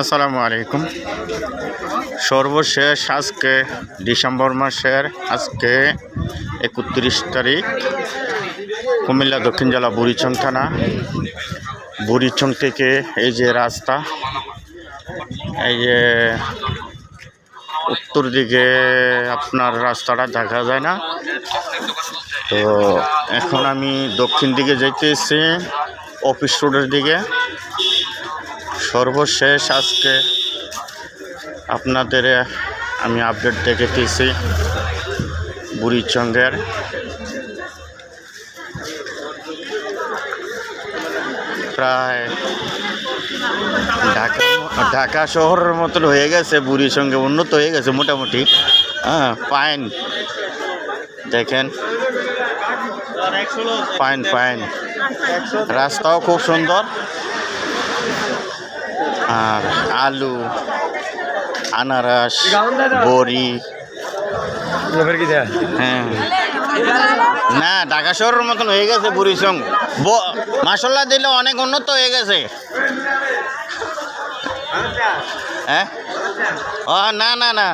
আসসালামু আলাইকুম। সর্বশেষ আজকে ডিসেম্বর মাসের আজকে 31 তারিখ কুমিল্লা দক্ষিণ জেলা বুড়িচং থানা। বুড়িচং থেকে এই যে রাস্তা, এই যে উত্তর দিকে আপনার রাস্তাটা দেখা যায় না, তো এখন আমি দক্ষিণ দিকে যাইতেছি অফিস রোডের দিকে। সর্বশেষ আজকে আপনাদের আমি আপডেট দেখেছি বুড়িচংয়ের। প্রায় ঢাকা শহরের মতন হয়ে গেছে, বুড়িচংয়ে উন্নত হয়ে গেছে মোটামুটি। পাইন দেখেন, পাইন রাস্তাও খুব সুন্দর। আর আলু, আনারস, বড়ি, হ্যাঁ না ঢাকা শহরের মতন হয়ে গেছে বুড়িচং। মাসাল্লাহ দিলে অনেক উন্নত হয়ে গেছে। হ্যাঁ ও না না না,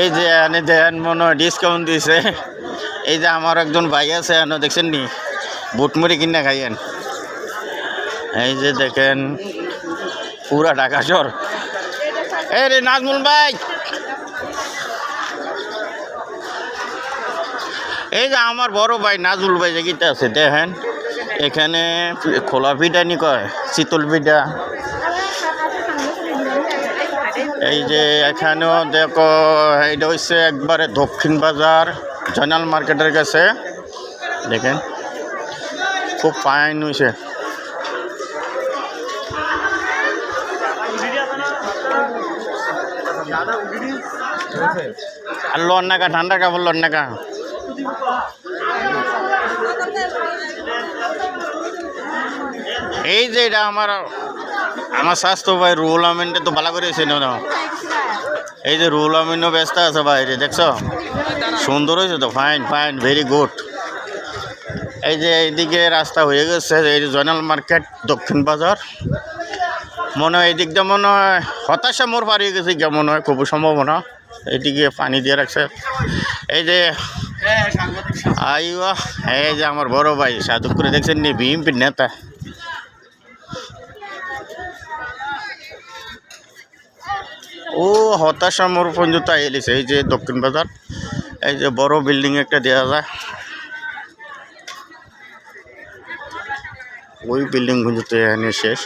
এই যে এনে দেন মনে হয় ডিসকাউন্ট দিছে। এই যে আমার একজন ভাই আছে, এনে দেখছেন নি বুটমুড়ি কিনে খাইয়েন। এই যে দেখেন পুরা ঢাকা শহর। এই রে নাজমুল ভাই, এই যে আমার বড় ভাই নাজমুল ভাই যে গীতা আছে দেখেন, এখানে খোলা পিঠা নি কয়, শীতল পিঠা। এই যে এখানেও দেখো, এইটা হচ্ছে একবারে দক্ষিণ বাজার জয়নাল মার্কেটের কাছে। দেখেন খুব ফাইন হয়েছে। আর লোন নাকা ঠান্ডা কাপড় লোন নাকা। এই যে এটা আমার স্বাস্থ্য ভাই রুহুল আমিনটা তো ভালো করেছে না। এই যে রুহুল আমিনও ব্যস্ত আছে বাইরে, দেখছো সুন্দর হয়েছে তো, ফাইন ভেরি গুড। এই যে এইদিকে রাস্তা হয়ে গেছে, এই যে জয়নাল মার্কেট দক্ষিণ বাজার। মনে হয় এদিকটা মনে হয় হতাশা মোড় পার হয়ে গেছে, মনে হয় খুব সম্ভাবনা। এইদিকে পানি দিয়ে রাখছে। এই যে আইয়া, এই যে আমার বড় ভাই সাধু করে দেখছেন নি, বিএনপির নেতা। ও হতাশা মোড় পর্যন্ত এলিছে। এই যে দক্ষিণ বাজার, এই যে বড় বিল্ডিং একটা দেওয়া যায়, ওই বিল্ডিং পর্যন্ত এনে শেষ।